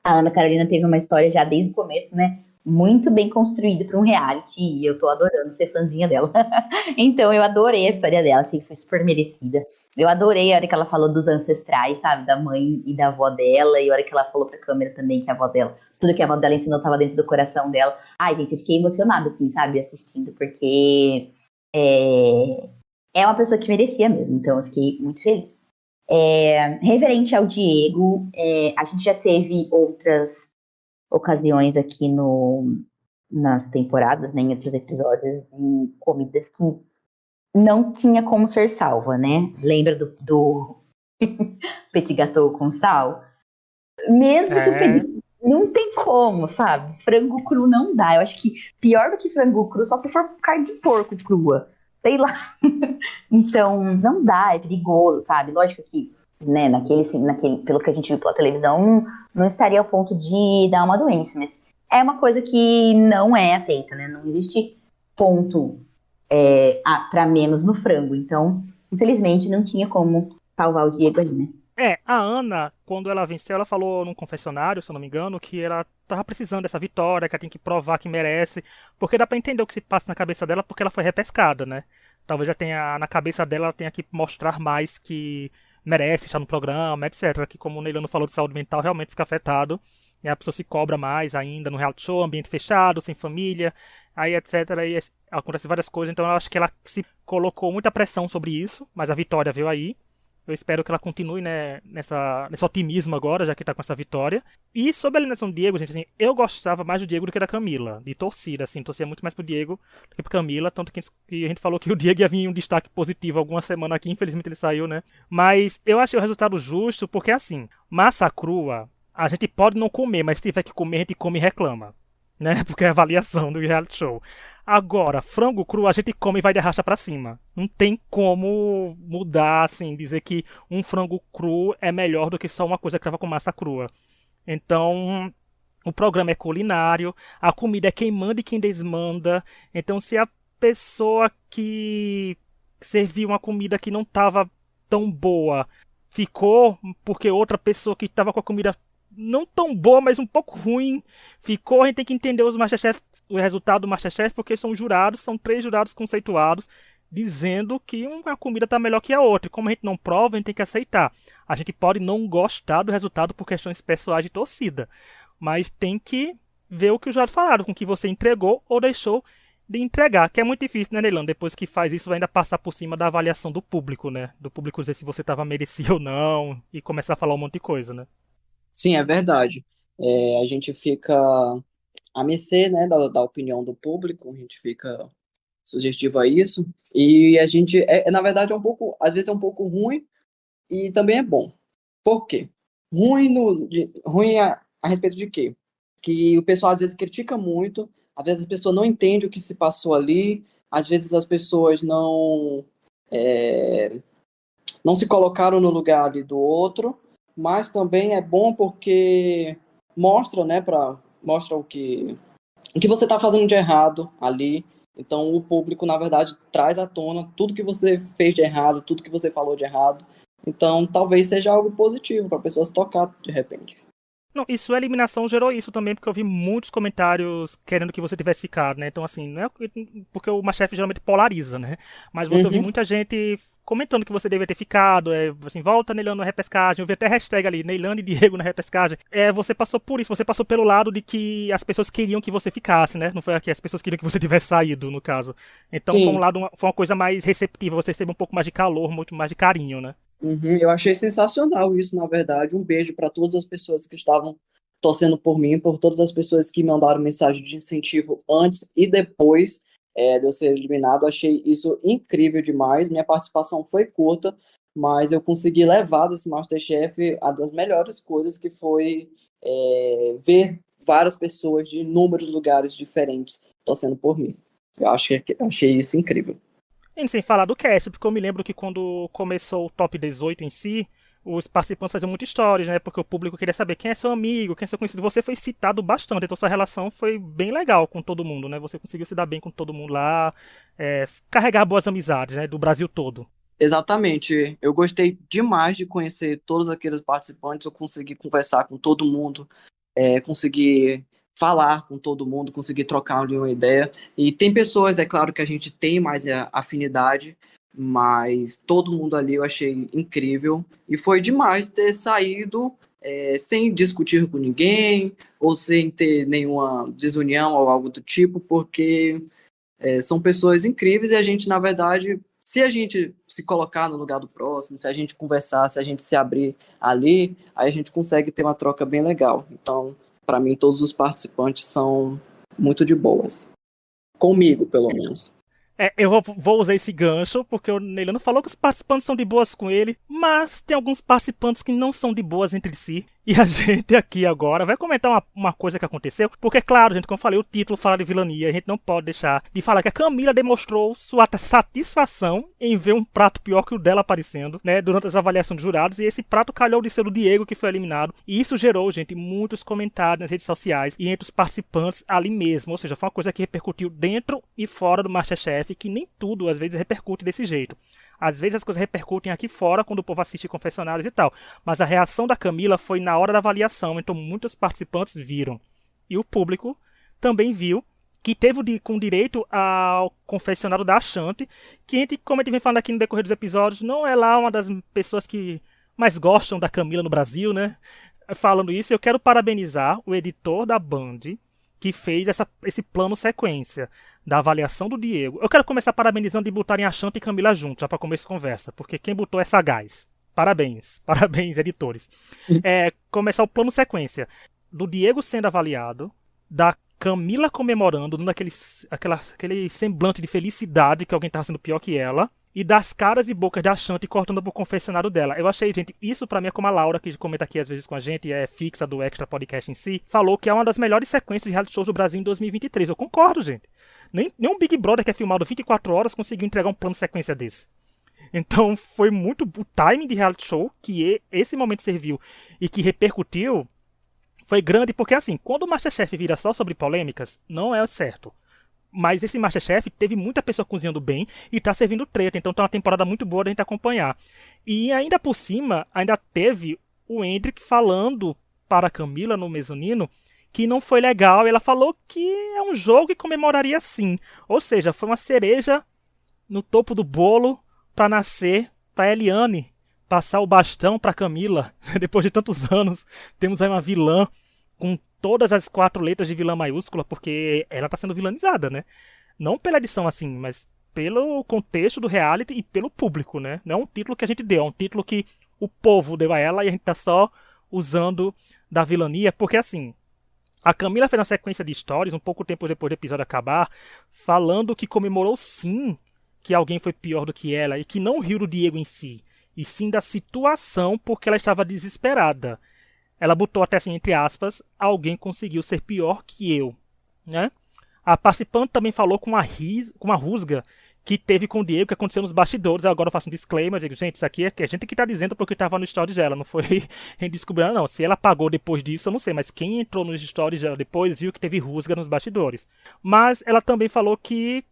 a Ana Carolina teve uma história já desde o começo, né? Muito bem construída para um reality e eu tô adorando ser fãzinha dela. Então eu adorei a história dela, achei que foi super merecida. Eu adorei a hora que ela falou dos ancestrais, sabe? Da mãe e da avó dela, e a hora que ela falou pra câmera também que a avó dela, tudo que a avó dela ensinou tava dentro do coração dela. Ai, gente, eu fiquei emocionada, assim, sabe? Assistindo, porque é uma pessoa que merecia mesmo, então eu fiquei muito feliz. Referente ao Diego, a gente já teve outras ocasiões aqui nas temporadas, né, em outros episódios, de comidas que não tinha como ser salva, né? Lembra do petit gâteau com sal? Mesmo se o petit... Não tem como, sabe? Frango cru não dá. Eu acho que pior do que frango cru, só se for carne de porco crua. Sei lá. Então, não dá, é perigoso, sabe? Lógico que, né, pelo que a gente viu pela televisão, não estaria ao ponto de dar uma doença, mas é uma coisa que não é aceita, né? Não existe ponto para menos no frango. Então, infelizmente, não tinha como salvar o Diego ali, né? A Ana, quando ela venceu, ela falou num confessionário, se eu não me engano, que ela tava precisando dessa vitória, que ela tem que provar que merece, porque dá pra entender o que se passa na cabeça dela, porque ela foi repescada, né? Talvez já tenha, na cabeça dela, ela tenha que mostrar mais que merece estar no programa, etc. Que como o Neilano falou de saúde mental, realmente fica afetado, e a pessoa se cobra mais ainda no reality show, ambiente fechado, sem família, aí etc. E acontece várias coisas, então eu acho que ela se colocou muita pressão sobre isso, mas a vitória veio aí. Eu espero que ela continue, né, nesse otimismo agora, já que tá com essa vitória. E sobre a eliminação do Diego, gente, assim, eu gostava mais do Diego do que da Camila. De torcida, assim, torcia muito mais pro Diego do que pro Camila. Tanto que a gente falou que o Diego ia vir em um destaque positivo alguma semana aqui, infelizmente ele saiu, né. Mas eu achei o resultado justo, porque assim, massa crua, a gente pode não comer, mas se tiver que comer, a gente come e reclama. Né? Porque é a avaliação do reality show. Agora, frango cru a gente come e vai de arrasta pra cima. Não tem como mudar, assim, dizer que um frango cru é melhor do que só uma coisa que tava com massa crua. Então, o programa é culinário, a comida é quem manda e quem desmanda. Então, se a pessoa que serviu uma comida que não tava tão boa ficou porque outra pessoa que tava com a comida não tão boa, mas um pouco ruim ficou, a gente tem que entender os Masterchef, o resultado do Masterchef, porque são jurados, são 3 jurados conceituados, dizendo que uma comida está melhor que a outra. E como a gente não prova, a gente tem que aceitar. A gente pode não gostar do resultado por questões pessoais de torcida, mas tem que ver o que os jurados falaram, com o que você entregou ou deixou de entregar, que é muito difícil, né, Neilão? Depois que faz isso, vai ainda passar por cima da avaliação do público, né? Do público dizer se você estava merecido ou não, e começar a falar um monte de coisa, né? Sim, é verdade. A gente fica à mercê, né, da opinião do público, a gente fica sugestivo a isso. E a gente, na verdade, às vezes é um pouco ruim e também é bom. Por quê? Ruim a respeito de quê? Que o pessoal às vezes critica muito, às vezes a pessoa não entende o que se passou ali, às vezes as pessoas não se colocaram no lugar ali do outro, mas também é bom porque mostra, né, mostra o que você está fazendo de errado ali. Então o público, na verdade, traz à tona tudo que você fez de errado, tudo que você falou de errado. Então talvez seja algo positivo para a pessoa se tocar de repente. Não, e sua eliminação gerou isso também, porque eu vi muitos comentários querendo que você tivesse ficado, né? Então, assim, não é porque o Masterchef geralmente polariza, né? Mas você ouviu muita gente comentando que você deveria ter ficado, assim, volta Neilano na repescagem, eu vi até hashtag ali, Neilano e Diego na repescagem. Você passou por isso, você passou pelo lado de que as pessoas queriam que você ficasse, né? Não foi aqui, as pessoas queriam que você tivesse saído, no caso. Então foi uma coisa mais receptiva, você recebeu um pouco mais de calor, muito mais de carinho, né? Uhum, eu achei sensacional isso, na verdade. Um beijo para todas as pessoas que estavam torcendo por mim, por todas as pessoas que mandaram mensagem de incentivo antes e depois de eu ser eliminado. Achei isso incrível demais. Minha participação foi curta, mas eu consegui levar desse MasterChef a das melhores coisas, que foi ver várias pessoas de inúmeros lugares diferentes torcendo por mim. Achei isso incrível. E sem falar do cast, porque eu me lembro que quando começou o Top 18 em si, os participantes faziam muitas histórias, né? Porque o público queria saber quem é seu amigo, quem é seu conhecido. Você foi citado bastante, então sua relação foi bem legal com todo mundo, né? Você conseguiu se dar bem com todo mundo lá, carregar boas amizades, né? Do Brasil todo. Exatamente. Eu gostei demais de conhecer todos aqueles participantes. Eu consegui conversar com todo mundo, consegui falar com todo mundo, consegui trocar ali uma ideia. E tem pessoas, é claro, que a gente tem mais afinidade, mas todo mundo ali eu achei incrível. E foi demais ter saído sem discutir com ninguém, ou sem ter nenhuma desunião ou algo do tipo, porque são pessoas incríveis e a gente, na verdade, se a gente se colocar no lugar do próximo, se a gente conversar, se a gente se abrir ali, aí a gente consegue ter uma troca bem legal. Então, para mim, todos os participantes são muito de boas. Comigo, pelo menos. Eu vou usar esse gancho, porque o Neilano falou que os participantes são de boas com ele, mas tem alguns participantes que não são de boas entre si. E a gente aqui agora vai comentar uma coisa que aconteceu, porque, claro, gente, como eu falei, o título fala de vilania, a gente não pode deixar de falar que a Camila demonstrou sua satisfação em ver um prato pior que o dela aparecendo, né, durante as avaliações dos jurados, e esse prato calhou de ser o Diego, que foi eliminado, e isso gerou, gente, muitos comentários nas redes sociais e entre os participantes ali mesmo, ou seja, foi uma coisa que repercutiu dentro e fora do MasterChef, que nem tudo, às vezes, repercute desse jeito. Às vezes as coisas repercutem aqui fora quando o povo assiste confessionários e tal. Mas a reação da Camila foi na hora da avaliação, então muitos participantes viram. E o público também viu, que teve com direito ao confessionário da Ashanti, que, como a gente vem falando aqui no decorrer dos episódios, não é lá uma das pessoas que mais gostam da Camila no Brasil, né? Falando isso, eu quero parabenizar o editor da Band, que fez esse plano sequência da avaliação do Diego. Eu quero começar parabenizando de botarem a Ashanti e Camila juntos, já para começo de conversa, porque quem botou é sagaz. Parabéns, editores. Começar o plano sequência do Diego sendo avaliado, da Camila comemorando, dando aquele semblante de felicidade que alguém estava sendo pior que ela, e das caras e bocas da Ashanti cortando pro confessionário dela. Eu achei, gente, isso pra mim é como a Laura, que comenta aqui às vezes com a gente, é fixa do Extra Podcast em si, falou que é uma das melhores sequências de reality shows do Brasil em 2023. Eu concordo, gente. Nem um Big Brother que é filmado 24 horas conseguiu entregar um plano de sequência desse. Então foi muito o timing de reality show que esse momento serviu e que repercutiu foi grande, porque assim, quando o MasterChef vira só sobre polêmicas, não é certo. Mas esse MasterChef teve muita pessoa cozinhando bem e tá servindo treta. Então tá uma temporada muito boa da gente acompanhar. E ainda por cima, ainda teve o Hendrik falando para a Camila no mezanino que não foi legal. E ela falou que é um jogo que comemoraria sim. Ou seja, foi uma cereja no topo do bolo para nascer para Eliane passar o bastão para Camila. Depois de tantos anos, temos aí uma vilã com todas as 4 letras de vilã maiúscula, porque ela tá sendo vilanizada, né? Não pela edição assim, mas pelo contexto do reality e pelo público, né? Não é um título que a gente deu, é um título que o povo deu a ela e a gente tá só usando da vilania, porque assim, a Camila fez uma sequência de stories, um pouco tempo depois do episódio acabar, falando que comemorou sim que alguém foi pior do que ela e que não riu do Diego em si, e sim da situação porque ela estava desesperada. Ela botou até assim, entre aspas, alguém conseguiu ser pior que eu, né? A participante também falou com uma rusga que teve com o Diego, que aconteceu nos bastidores. Agora eu faço um disclaimer, digo, gente, isso aqui é que a gente que tá dizendo porque estava no stories dela, não foi em descobrir, não. Se ela pagou depois disso, eu não sei, mas quem entrou nos stories dela depois viu que teve rusga nos bastidores. Mas ela também falou que,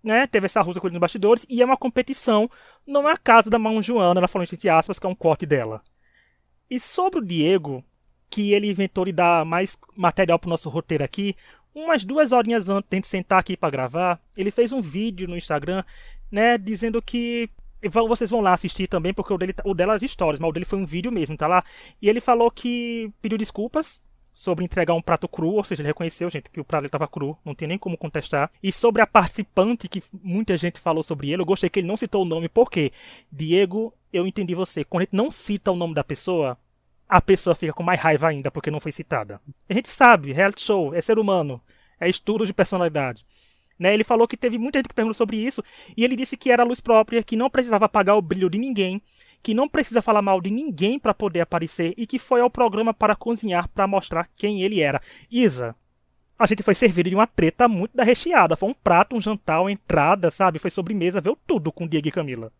né, teve essa rusga com ele nos bastidores e é uma competição, não é a casa da Mão Joana, ela falou entre aspas, que é um corte dela. E sobre o Diego, que ele inventou de dar mais material pro nosso roteiro aqui, umas 2 horinhas antes de a gente sentar aqui para gravar, ele fez um vídeo no Instagram, né, dizendo que vocês vão lá assistir também, porque o dela é as histórias, mas o dele foi um vídeo mesmo, tá lá. E ele falou que pediu desculpas sobre entregar um prato cru, ou seja, ele reconheceu, gente, que o prato estava cru, não tem nem como contestar. E sobre a participante, que muita gente falou sobre ele, eu gostei que ele não citou o nome, porque Diego eu entendi você. Quando a gente não cita o nome da pessoa, a pessoa fica com mais raiva ainda porque não foi citada. A gente sabe, reality show, é ser humano, é estudo de personalidade. Né? Ele falou que teve muita gente que perguntou sobre isso, e ele disse que era luz própria, que não precisava apagar o brilho de ninguém, que não precisa falar mal de ninguém para poder aparecer, e que foi ao programa para cozinhar, para mostrar quem ele era. Isa, a gente foi servido de uma treta muito da recheada. Foi um prato, um jantar, uma entrada, sabe? Foi sobremesa, veio tudo com Diego e Camila.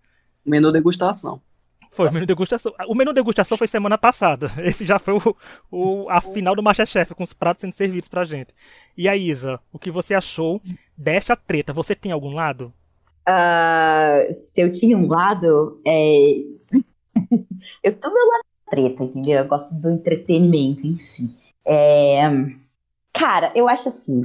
Menu degustação. Foi o menu degustação. O menu degustação foi semana passada. Esse já foi a final do MasterChef, com os pratos sendo servidos pra gente. E a Isa, o que você achou desta treta? Você tem algum lado? Se eu tinha um lado, eu tô meu lado da treta, entendeu? Eu gosto do entretenimento em si. Cara, eu acho assim.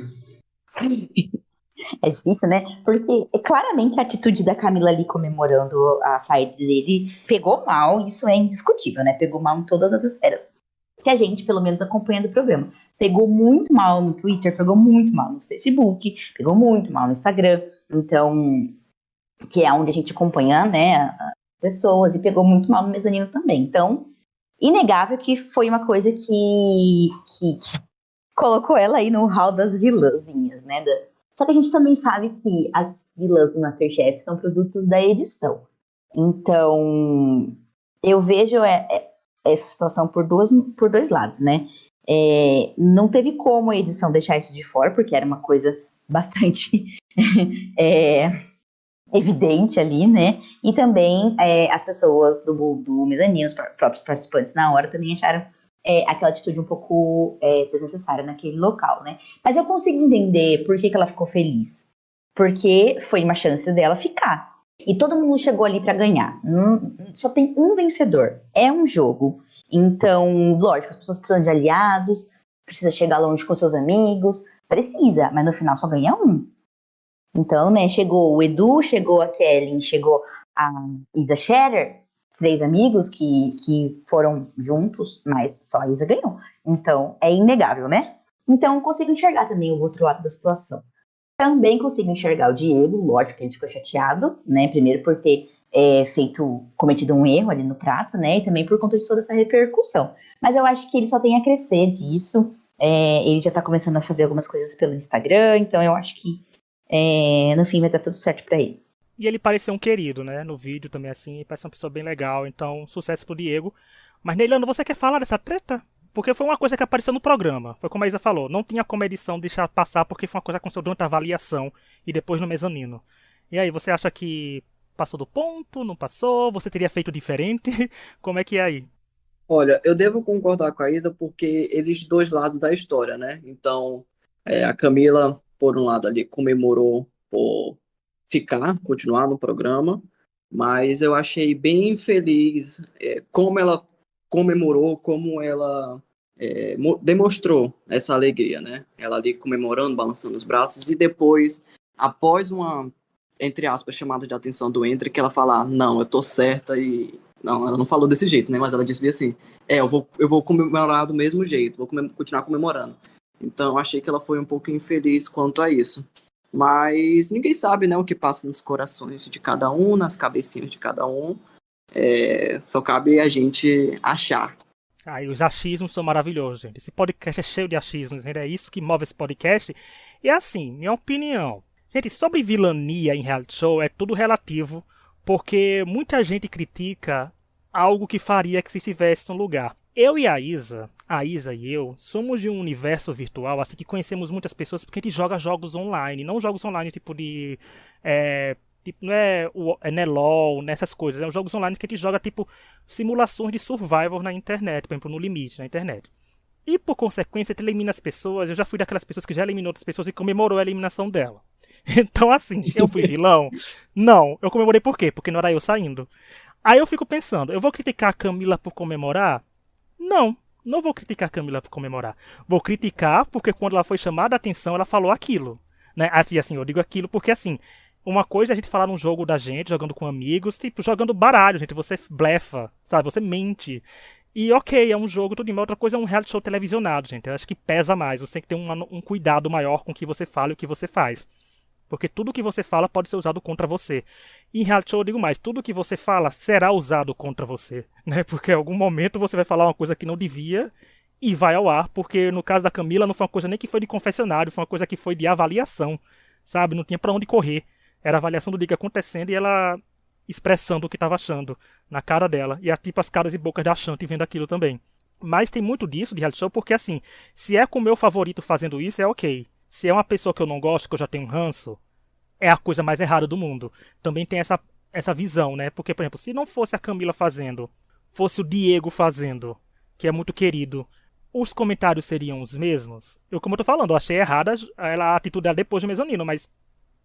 É difícil, né? Porque claramente a atitude da Camila ali comemorando a saída dele pegou mal, isso é indiscutível, né? Pegou mal em todas as esferas. Que a gente, pelo menos, acompanhando o programa. Pegou muito mal no Twitter, pegou muito mal no Facebook, pegou muito mal no Instagram. Então, que é onde a gente acompanha, né, as pessoas, e pegou muito mal no mezanino também. Então, inegável que foi uma coisa que colocou ela aí no hall das vilãzinhas, né? Só que a gente também sabe que as vilãs do MasterChef são produtos da edição. Então, eu vejo essa situação por dois lados, né? Não teve como a edição deixar isso de fora, porque era uma coisa bastante evidente ali, né? E também as pessoas do mezanino, os próprios participantes na hora, também acharam aquela atitude um pouco desnecessária naquele local, né? Mas eu consigo entender por que ela ficou feliz. Porque foi uma chance dela ficar. E todo mundo chegou ali para ganhar. Só tem um vencedor. É um jogo. Então, lógico, as pessoas precisam de aliados, precisa chegar longe com seus amigos, precisa, mas no final só ganha um. Então, né, chegou o Edu, chegou a Kelly, chegou a Isa Scherer, 3 amigos que foram juntos, mas só a Isa ganhou. Então, é inegável, né? Então, consigo enxergar também o outro lado da situação. Também consigo enxergar o Diego, lógico que ele ficou chateado, né? Primeiro por ter cometido um erro ali no prato, né? E também por conta de toda essa repercussão. Mas eu acho que ele só tem a crescer disso. Ele já tá começando a fazer algumas coisas pelo Instagram, então eu acho que no fim vai dar tudo certo pra ele. E ele pareceu um querido, né? No vídeo também, assim, parece uma pessoa bem legal. Então, sucesso pro Diego. Mas, Neilano, você quer falar dessa treta? Porque foi uma coisa que apareceu no programa. Foi como a Isa falou. Não tinha como a edição deixar passar, porque foi uma coisa que aconteceu durante a avaliação e depois no mezanino. E aí, você acha que passou do ponto? Não passou? Você teria feito diferente? Como é que é aí? Olha, eu devo concordar com a Isa porque existem 2 lados da história, né? Então, a Camila, por um lado ali, comemorou por continuar no programa, mas eu achei bem feliz como ela comemorou, como ela demonstrou essa alegria, né? Ela ali comemorando, balançando os braços, e depois, após uma, entre aspas, chamada de atenção do Entre, que ela fala, não, eu tô certa e... Não, ela não falou desse jeito, né? Mas ela disse assim, eu vou comemorar do mesmo jeito, vou continuar comemorando. Então, eu achei que ela foi um pouco infeliz quanto a isso. Mas ninguém sabe, né, o que passa nos corações de cada um, nas cabecinhas de cada um. Só cabe a gente achar. E os achismos são maravilhosos, gente. Esse podcast é cheio de achismos, né? É isso que move esse podcast. E assim, minha opinião. Gente, sobre vilania em reality show é tudo relativo, porque muita gente critica algo que faria que se estivesse no lugar. Eu e a Isa e eu, somos de um universo virtual, assim, que conhecemos muitas pessoas porque a gente joga jogos online. Não jogos online tipo de... não é LOL, nessas coisas. É jogos online que a gente joga tipo simulações de survival na internet, por exemplo, no limite na internet. E por consequência, a gente elimina as pessoas. Eu já fui daquelas pessoas que já eliminou outras pessoas e comemorou a eliminação dela. Então, assim, eu fui vilão? Não. Eu comemorei por quê? Porque não era eu saindo. Aí eu fico pensando, eu vou criticar a Camila por comemorar? Não vou criticar a Camila por comemorar. Vou criticar porque quando ela foi chamada a atenção, ela falou aquilo. Né? Assim, eu digo aquilo porque, assim, uma coisa é a gente falar num jogo da gente, jogando com amigos, tipo, jogando baralho, gente. Você blefa, sabe? Você mente. E ok, é um jogo, tudo bem. Outra coisa é um reality show televisionado, gente. Eu acho que pesa mais. Você tem que ter um cuidado maior com o que você fala e o que você faz. Porque tudo que você fala pode ser usado contra você. E em reality show eu digo mais, tudo que você fala será usado contra você, né? Porque em algum momento você vai falar uma coisa que não devia e vai ao ar, porque no caso da Camila não foi uma coisa nem que foi de confessionário, foi uma coisa que foi de avaliação, sabe? Não tinha pra onde correr. Era a avaliação do dia acontecendo e ela expressando o que estava achando na cara dela. E tipo as caras e bocas da Ashanti vendo aquilo também. Mas tem muito disso de reality show, porque assim, se é com o meu favorito fazendo isso, é ok. Se é uma pessoa que eu não gosto, que eu já tenho um ranço, é a coisa mais errada do mundo. Também tem essa visão, né? Porque, por exemplo, se não fosse a Camila fazendo, fosse o Diego fazendo, que é muito querido, os comentários seriam os mesmos? Eu, como eu tô falando, eu achei errada a atitude dela depois do mezanino, mas,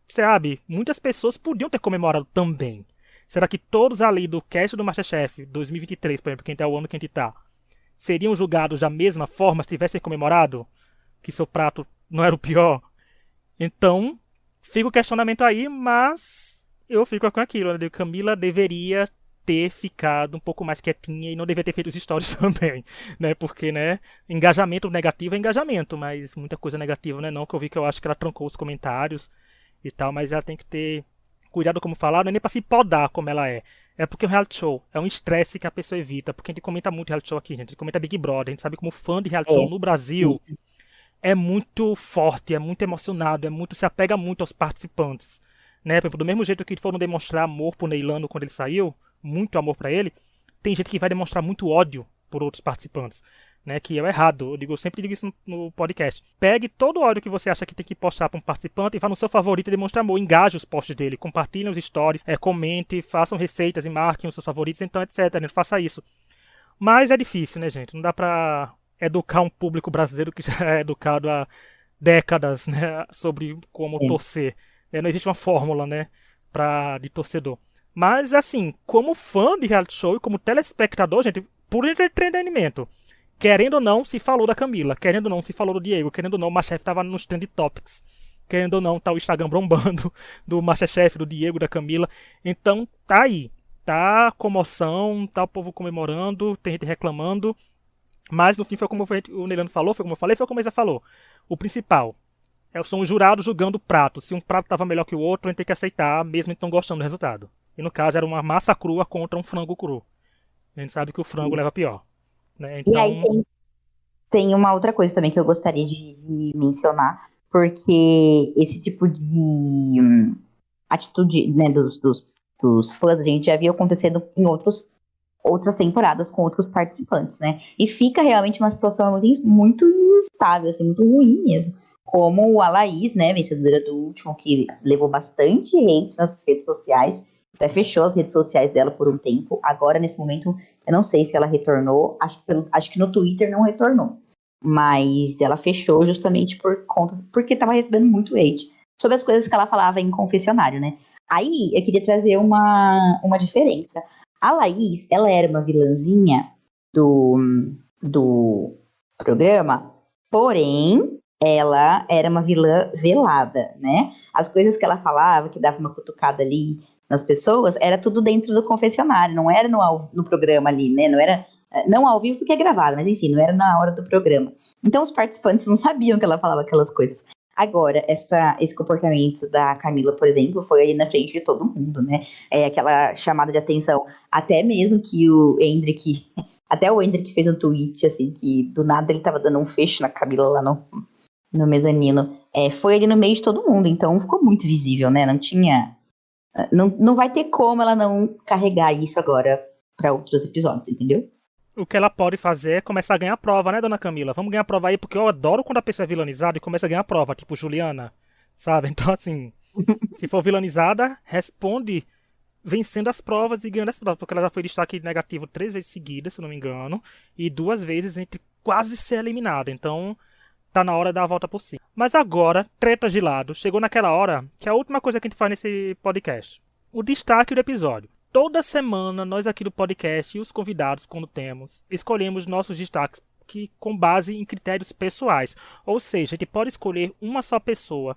sabe, muitas pessoas podiam ter comemorado também. Será que todos ali do cast do MasterChef 2023, por exemplo, quem tá o ano que a gente tá, seriam julgados da mesma forma se tivessem comemorado que seu prato não era o pior? Então, fica o questionamento aí, mas eu fico com aquilo, né? Camila deveria ter ficado um pouco mais quietinha e não deveria ter feito os stories também, né? Porque, né, engajamento negativo é engajamento, mas muita coisa negativa, né? Não, que eu vi que eu acho que ela trancou os comentários e tal, mas ela tem que ter cuidado como falar, não é nem pra se podar como ela é. É porque o reality show é um estresse que a pessoa evita, porque a gente comenta muito reality show aqui, gente. A gente comenta Big Brother, a gente sabe como fã de reality show no Brasil é muito forte, é muito emocionado, se apega muito aos participantes, né? Do mesmo jeito que foram demonstrar amor por Neilano quando ele saiu, muito amor pra ele, tem gente que vai demonstrar muito ódio por outros participantes, né? Que é o errado. Eu sempre digo isso no podcast. Pegue todo o ódio que você acha que tem que postar pra um participante e vá no seu favorito e demonstre amor. Engaje os posts dele, compartilhem os stories, comente, façam receitas e marquem os seus favoritos, então, etc. Né? Faça isso. Mas é difícil, né, gente? Não dá pra educar um público brasileiro que já é educado há décadas, né, sobre como torcer. Não existe uma fórmula, né, de torcedor. Mas, assim, como fã de reality show e como telespectador, gente, por entretenimento, querendo ou não, se falou da Camila, querendo ou não, se falou do Diego, querendo ou não, o MasterChef tava nos trend topics, querendo ou não, tá o Instagram bombando do MasterChef, do Diego, da Camila. Então, tá aí. Tá comoção, tá o povo comemorando, tem gente reclamando. Mas no fim foi como o Neilano falou, foi como eu falei, foi como ele já falou. O principal são os jurados julgando o prato. Se um prato estava melhor que o outro, a gente tem que aceitar, mesmo então gostando do resultado. E no caso era uma massa crua contra um frango cru. A gente sabe que o frango leva pior. Né? Então... E aí tem uma outra coisa também que eu gostaria de mencionar, porque esse tipo de atitude, né, dos fãs, a gente já viu acontecendo em outras temporadas com outros participantes, né? E fica realmente uma situação muito instável, assim, muito ruim mesmo. Como a Laís, né, vencedora do último, que levou bastante hate nas redes sociais, até fechou as redes sociais dela por um tempo. Agora, nesse momento, eu não sei se ela retornou, acho que no Twitter não retornou. Mas ela fechou justamente porque estava recebendo muito hate sobre as coisas que ela falava em confessionário, né? Aí, eu queria trazer uma diferença. A Laís, ela era uma vilãzinha do programa, porém, ela era uma vilã velada, né? As coisas que ela falava, que dava uma cutucada ali nas pessoas, era tudo dentro do confessionário, não era no programa ali, né? Não era, não ao vivo porque é gravado, mas enfim, não era na hora do programa. Então, os participantes não sabiam que ela falava aquelas coisas. Agora, esse comportamento da Camila, por exemplo, foi aí na frente de todo mundo, né? Aquela chamada de atenção. Até mesmo que até o Hendrick fez um tweet, assim, que do nada ele tava dando um fecho na Camila lá no mezanino. Foi ali no meio de todo mundo, então ficou muito visível, né? Não vai ter como ela não carregar isso agora para outros episódios, entendeu? O que ela pode fazer é começar a ganhar prova, né, dona Camila? Vamos ganhar prova aí, porque eu adoro quando a pessoa é vilanizada e começa a ganhar prova, tipo Juliana, sabe? Então, assim, se for vilanizada, responde vencendo as provas e ganhando as provas, porque ela já foi destaque negativo 3 vezes seguidas, se não me engano, e 2 vezes entre quase ser eliminada. Então, tá na hora de dar a volta por cima. Mas agora, tretas de lado, chegou naquela hora que é a última coisa que a gente faz nesse podcast. O destaque do episódio. Toda semana, nós aqui do podcast e os convidados, quando temos, escolhemos nossos destaques com base em critérios pessoais. Ou seja, a gente pode escolher uma só pessoa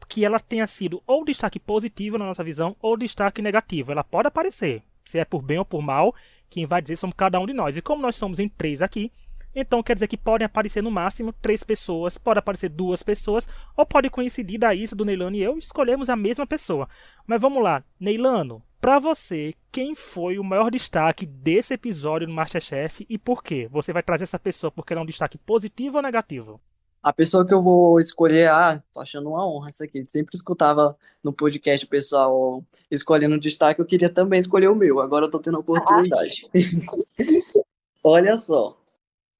que ela tenha sido ou destaque positivo na nossa visão ou destaque negativo. Ela pode aparecer. Se é por bem ou por mal, quem vai dizer somos cada um de nós. E como nós somos em 3 aqui, Então quer dizer que podem aparecer no máximo 3 pessoas, pode aparecer 2 pessoas, ou pode coincidir da Isa, do Neilano e eu escolhemos a mesma pessoa. Mas vamos lá, Neilano, pra você, quem foi o maior destaque desse episódio no MasterChef e por quê? Você vai trazer essa pessoa porque ela é um destaque positivo ou negativo? A pessoa que eu vou escolher, tô achando uma honra isso aqui. Sempre escutava no podcast o pessoal escolhendo um destaque, eu queria também escolher o meu. Agora eu tô tendo a oportunidade. Olha só,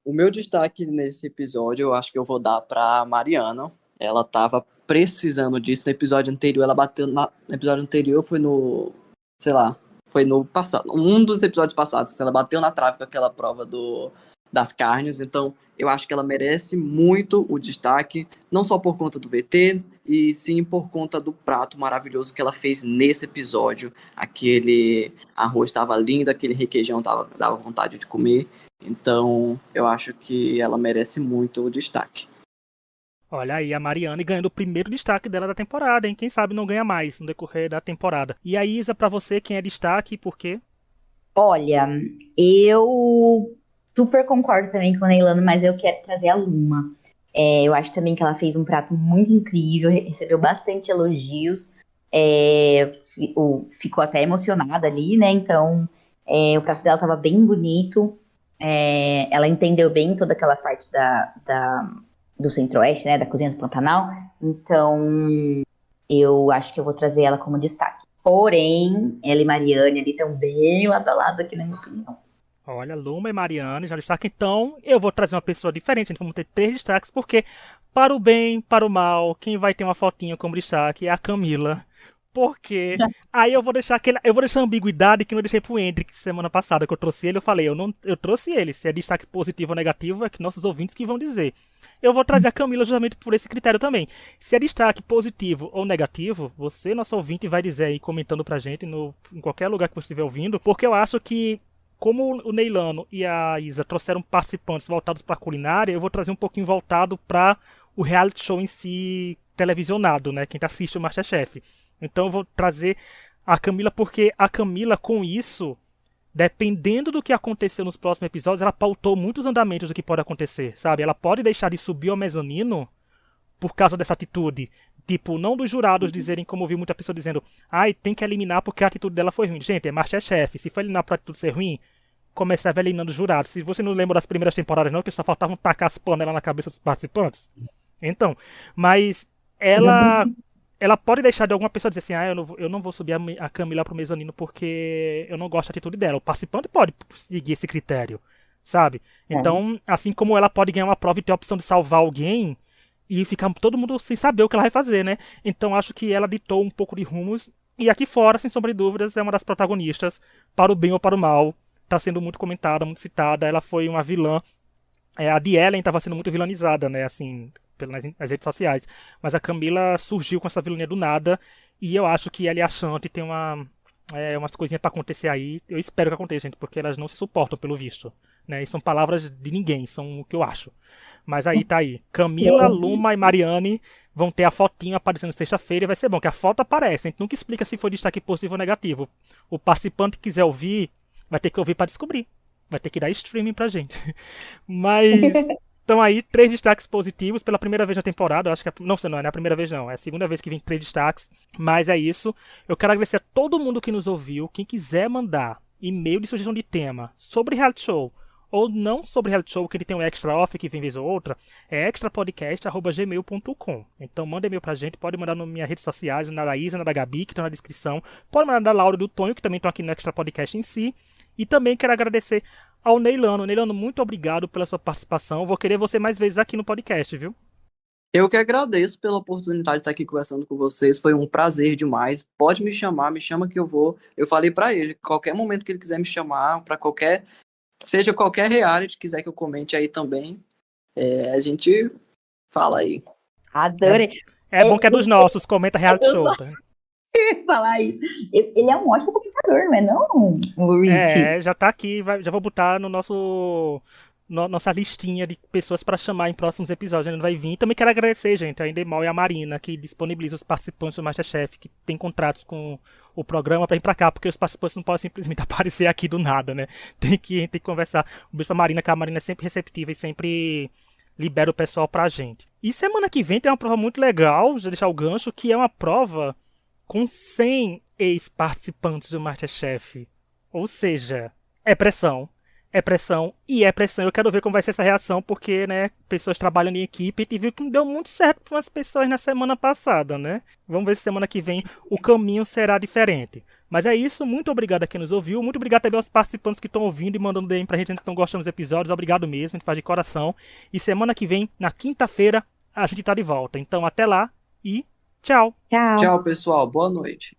o meu destaque nesse episódio eu acho que eu vou dar pra Mariana. Ela tava precisando disso. No episódio anterior, ela bateu no episódio anterior, foi no, sei lá, foi no passado, um dos episódios passados. Ela bateu na trave com aquela prova das carnes, então eu acho que ela merece muito o destaque, não só por conta do VT, e sim por conta do prato maravilhoso que ela fez nesse episódio. Aquele arroz estava lindo, aquele requeijão dava vontade de comer, então eu acho que ela merece muito o destaque. Olha aí, a Mariane ganhando o primeiro destaque dela da temporada, hein? Quem sabe não ganha mais no decorrer da temporada. E a Isa, pra você, quem é destaque e por quê? Olha, eu super concordo também com o Neilano, mas eu quero trazer a Luma. Eu acho também que ela fez um prato muito incrível, recebeu bastante elogios, ficou até emocionada ali, né? Então, o prato dela estava bem bonito, ela entendeu bem toda aquela parte do Centro-Oeste, né? Da cozinha do Pantanal. Então, eu acho que eu vou trazer ela como destaque. Porém, ela e Mariane ali estão bem lado a lado aqui, na minha opinião. Olha, Luma e Mariane já destaque. Então, eu vou trazer uma pessoa diferente. A gente vai ter 3 destaques, porque para o bem, para o mal, quem vai ter uma fotinha como destaque é a Camila. Porque aí eu vou deixar a ambiguidade que eu deixei pro Hendrick semana passada, que eu trouxe ele, eu falei, eu trouxe ele. Se é destaque positivo ou negativo, é que nossos ouvintes que vão dizer. Eu vou trazer a Camila justamente por esse critério também. Se é destaque positivo ou negativo, você, nosso ouvinte, vai dizer aí, comentando pra gente em qualquer lugar que você estiver ouvindo, porque eu acho que, como o Neilano e a Isa trouxeram participantes voltados pra culinária, eu vou trazer um pouquinho voltado pra o reality show em si televisionado, né? Quem assiste o MasterChef. Então eu vou trazer a Camila porque a Camila, com isso, dependendo do que aconteceu nos próximos episódios, ela pautou muitos andamentos do que pode acontecer, sabe? Ela pode deixar de subir ao mezanino por causa dessa atitude. Tipo, não dos jurados dizerem, como eu vi muita pessoa dizendo, tem que eliminar porque a atitude dela foi ruim. Gente, é MasterChef. Se for eliminar por atitude ser ruim, começava eliminando os jurados. Se você não lembra das primeiras temporadas, não, que só faltavam tacar as panelas na cabeça dos participantes. Então, mas ela pode deixar de alguma pessoa dizer assim, eu não vou subir a Camila pro mezanino porque eu não gosto da atitude dela. O participante pode seguir esse critério, sabe? Então, assim como ela pode ganhar uma prova e ter a opção de salvar alguém e ficar todo mundo sem saber o que ela vai fazer, né? Então, acho que ela ditou um pouco de rumos e aqui fora, sem sombra de dúvidas, é uma das protagonistas, para o bem ou para o mal. Tá sendo muito comentada, muito citada. Ela foi uma vilã. A de Ellen estava sendo muito vilanizada, né? Assim, nas redes sociais. Mas a Camila surgiu com essa vilania do nada. E eu acho que ela e a Shanti tem umas coisinhas pra acontecer aí. Eu espero que aconteça, gente, porque elas não se suportam, pelo visto. Né? E são palavras de ninguém, são o que eu acho. Mas aí tá aí. Camila, Luma e Mariane vão ter a fotinho aparecendo sexta-feira e vai ser bom, que a foto aparece. A gente nunca explica se foi destaque positivo ou negativo. O participante que quiser ouvir, vai ter que ouvir pra descobrir. Vai ter que dar streaming pra gente. Mas então aí, 3 destaques positivos pela primeira vez na temporada. Eu acho que não é a primeira vez não, é a segunda vez que vem 3 destaques. Mas é isso. Eu quero agradecer a todo mundo que nos ouviu. Quem quiser mandar e-mail de sugestão de tema sobre reality show ou não sobre reality show, que ele tem um extra off que vem vez ou outra, é extrapodcast@gmail.com. Então manda e-mail pra gente, pode mandar nas minhas redes sociais, na da Isa, na da Gabi, que estão na descrição. Pode mandar da Laura e do Tonho, que também estão aqui no Extra Podcast em si. E também quero agradecer ao Neilano. Neilano, muito obrigado pela sua participação. Vou querer você mais vezes aqui no podcast, viu? Eu que agradeço pela oportunidade de estar aqui conversando com vocês. Foi um prazer demais. Pode me chama que eu vou. Eu falei pra ele, qualquer momento que ele quiser me chamar, para seja qualquer reality, quiser que eu comente aí também, a gente fala aí. Adorei. É bom que é dos nossos, comenta reality show. Tá? Falar isso. Ele é um ótimo comentador, não é não, o Rich? Já tá aqui, já vou botar no nosso nossa listinha de pessoas para chamar em próximos episódios. A gente vai vir. Também quero agradecer, gente, a Endemol e a Marina, que disponibilizam os participantes do MasterChef, que tem contratos com o programa para ir para cá, porque os participantes não podem simplesmente aparecer aqui do nada, né? Tem que conversar. Um beijo pra Marina, que a Marina é sempre receptiva e sempre libera o pessoal pra gente. E semana que vem tem uma prova muito legal, já deixar o gancho, que é uma prova com 100 ex-participantes do MasterChef. Ou seja, é pressão e é pressão. Eu quero ver como vai ser essa reação, porque, né, pessoas trabalhando em equipe, a gente viu que não deu muito certo para umas pessoas na semana passada, né? Vamos ver se semana que vem o caminho será diferente. Mas é isso, muito obrigado a quem nos ouviu, muito obrigado também aos participantes que estão ouvindo e mandando DM pra gente que estão gostando dos episódios, obrigado mesmo, a gente faz de coração. E semana que vem, na quinta-feira, a gente tá de volta. Então até lá e tchau! Tchau. Tchau, pessoal. Boa noite.